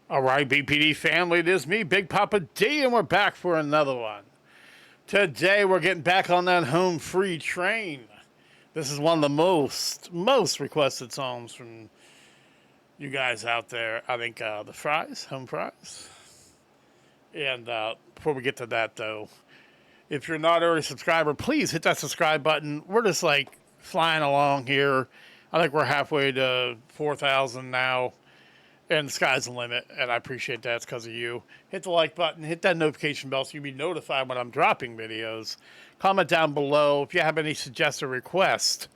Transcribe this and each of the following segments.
All right, BPD family, it is me, Big Papa D, and we're back for another one. Today, we're getting back on that home free train. This is one of the most requested songs from you guys out there. I think the fries, home fries. And before we get to that, though, if you're not already a subscriber, please hit that subscribe button. We're just like flying along here. I think we're halfway to 4,000 now. And the sky's the limit, and I appreciate that. It's because of you. Hit the like button, hit that notification bell so you'll be notified when I'm dropping videos. Comment down below if you have any suggested requests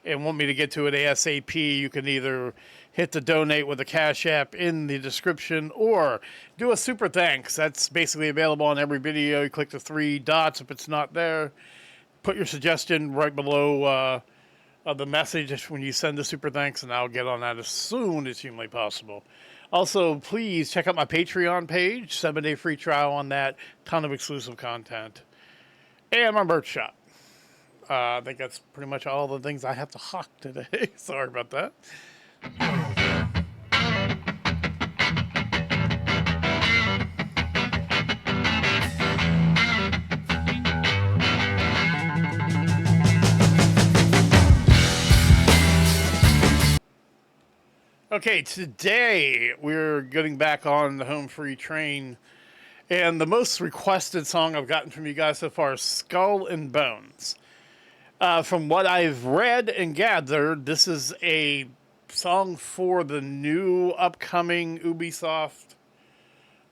and want me to get to it ASAP. You can either hit the donate with the Cash App in the description or do a super thanks. That's basically available on every video. You click the three dots if it's not there. Put your suggestion right below the message when you send the super thanks, and I'll get on that as soon as humanly possible. Also, please check out my Patreon page, 7-day free trial on that, ton of exclusive content, and my merch shop. I think that's pretty much all the things I have to hawk today. Sorry about that. Okay, today we're getting back on the home free train, and the most requested song I've gotten from you guys so far is Skull and Bones. From what I've read and gathered, this is a song for the new upcoming Ubisoft,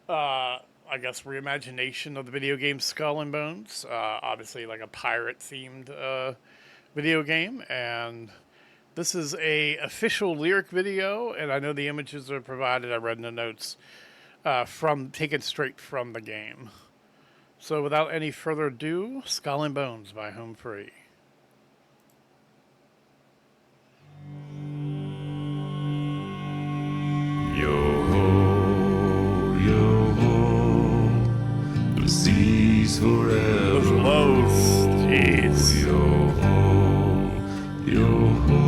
I guess, reimagination of the video game Skull and Bones. Obviously, like a pirate-themed video game, and this is a official lyric video, and I know the images are provided. I read in the notes from taken straight from the game. So, without any further ado, Skull and Bones by Home Free. Yo ho, yo ho, the seas forever. Those lows, jeez. Yo ho, yo ho,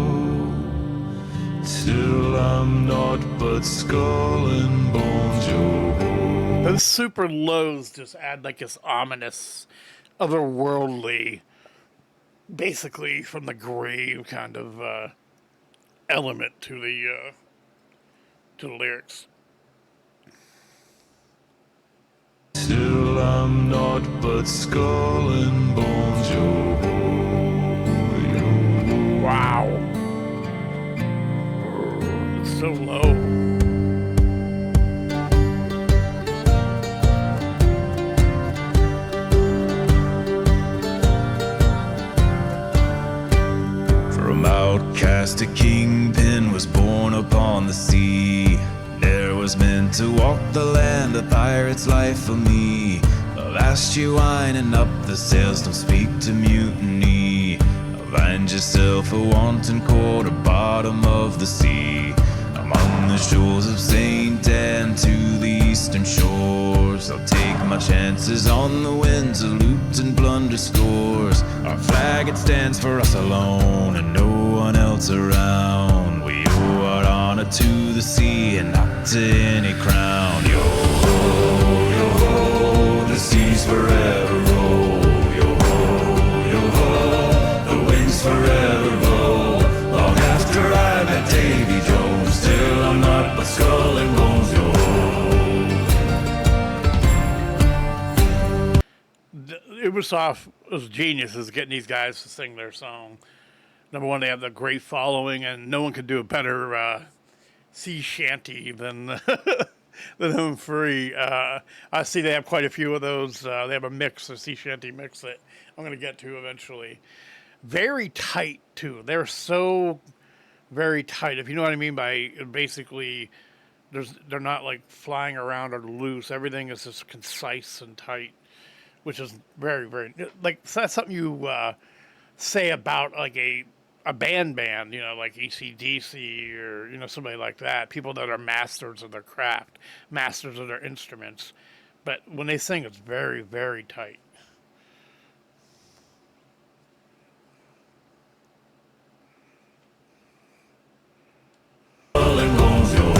till I'm not but skull and bones. Yo ho. Those super lows just add like this ominous, otherworldly, basically from the grave kind of element to the lyrics. Till I'm not but skull and bones. Yo ho, yo ho. Wow. It's so low. From outcast a kingpin was born upon the sea. There was meant to walk the land, a pirate's life for me. Avast you winding up the sails, don't speak to mutiny. Find yourself a wanton quarter, bottom of the sea. Among the shores of St. Anne to the eastern shores, I'll take my chances on the winds of loot and plunder stores. Our flag, it stands for us alone and no one else around. We owe our honor to the sea and not to any crown. Yo ho, the seas forever roll. Yo ho, the winds forever blow. Long after I met Davy Jones, still I'm not but skull and bones. Yo Ubisoft was geniuses getting these guys to sing their song. Number one, they have the great following, and no one could do a better sea shanty than than Home Free. I see they have quite a few of those. They have a mix, a sea shanty mix that I'm going to get to eventually. Very tight too. They're so very tight. If you know what I mean by basically, they're not like flying around or loose. Everything is just concise and tight, which is very, very like so that's something you say about like a band, you know, like AC/DC or you know somebody like that. People that are masters of their craft, masters of their instruments, but when they sing, it's very, very tight. skull and bones. Yo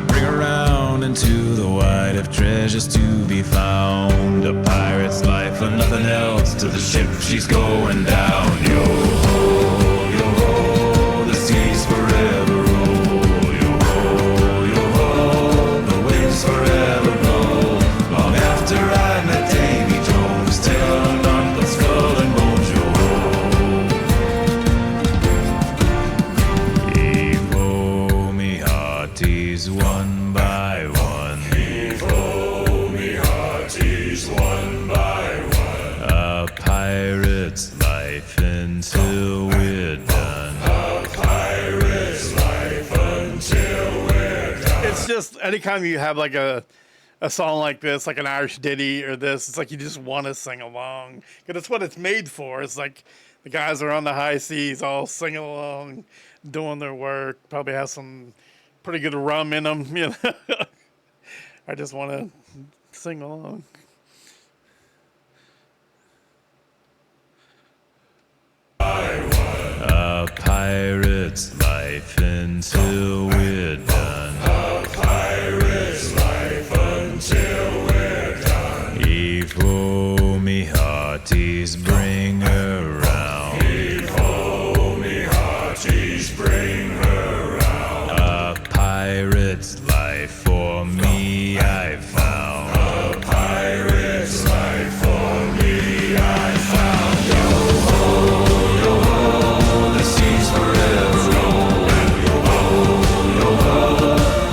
Bring her round into the white of treasures to be found. A pirate's life and nothing else to the ship she's going down. Yo ho, the seas forever roll. Yo ho, the waves forever roll. Long after I met Davy Jones, tell none but skull and bones. Yo ho, heave-ho, me hearties, one by one. Heave-ho, me hearties, one by one. A pirate's life until we're done. A pirate's life until we're done. It's just anytime you have like a song like this, like an Irish ditty or this, it's like you just want to sing along because that's what it's made for. It's like the guys are on the high seas all singing along, doing their work, probably have some pretty good rum in them, you know. I just want to sing along. A pirate's life until we're done. A pirate's life until we're done. Heave-ho, me hearties, bring her round. Heave-ho, me hearties, bring her round. A pirate's life for me I found. A pirate's life for me I found. The seas forever roll. Yo ho,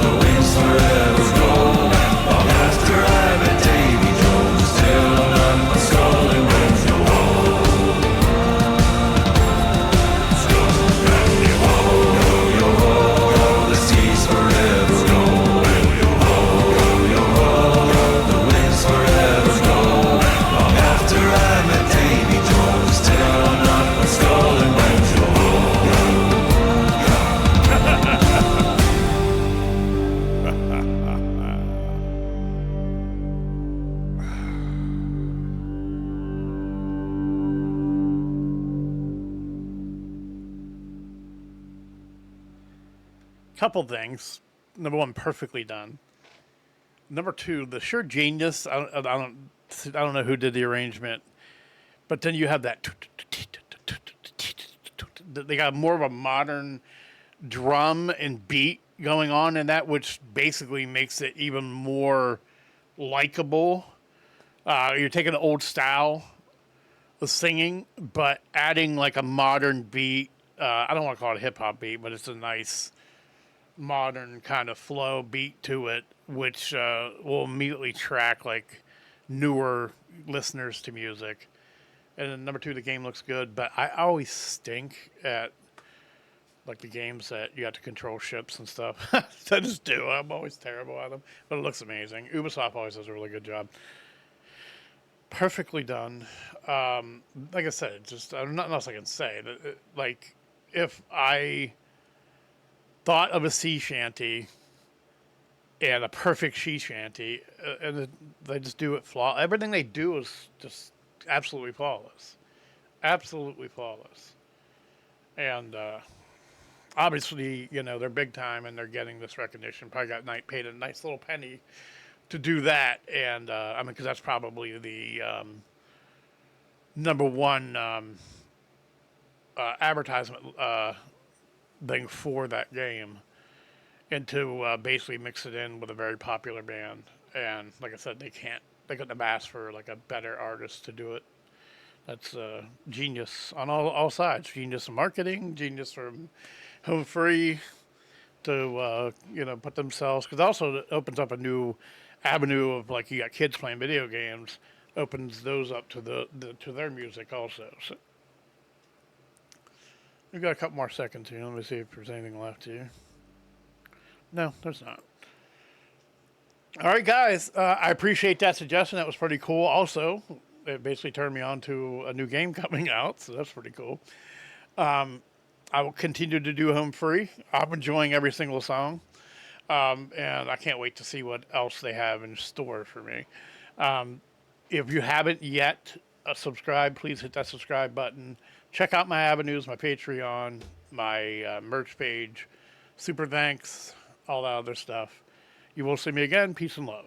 the winds forever roll. Long after I met Davy Jones, still none but skull and bones. Yo ho, the seas forever roll. Yo ho, the winds forever roll. Long after I met Davy Jones, still none but skull and bones. Couple things. Number one, perfectly done. Number two, the sheer genius. I don't know who did the arrangement, but then you have that. They got more of a modern drum and beat going on in that, which basically makes it even more likable. You're taking the old style of singing, but adding like a modern beat. I don't want to call it a hip hop beat, but it's a nice modern kind of flow beat to it, which will immediately track like newer listeners to music. And then number two, the game looks good, but I always stink at like the games that you have to control ships and stuff. I just do. I'm always terrible at them, but it looks amazing. Ubisoft always does a really good job. Perfectly done. Like I said, just nothing else I can say. Like if I thought of a sea shanty and a perfect sea shanty, and they just do it flawless. Everything they do is just absolutely flawless. Absolutely flawless. And obviously, you know, they're big time and they're getting this recognition. Probably got paid a nice little penny to do that. And I mean, because that's probably the number one advertisement thing for that game, and to basically mix it in with a very popular band. And like I said, they couldn't have asked for like a better artist to do it. That's genius on all sides. Genius in marketing, genius from Home Free to put themselves, because also it opens up a new avenue of like you got kids playing video games, opens those up to to their music also. So we've got a couple more seconds here. Let me see if there's anything left here. No, there's not. All right, guys. I appreciate that suggestion. That was pretty cool. Also, it basically turned me on to a new game coming out, so that's pretty cool. I will continue to do Home Free. I'm enjoying every single song, and I can't wait to see what else they have in store for me. If you haven't yet subscribed, please hit that subscribe button. Check out my avenues, my Patreon, my merch page. Super thanks. all that other stuff. You will see me again. Peace and love.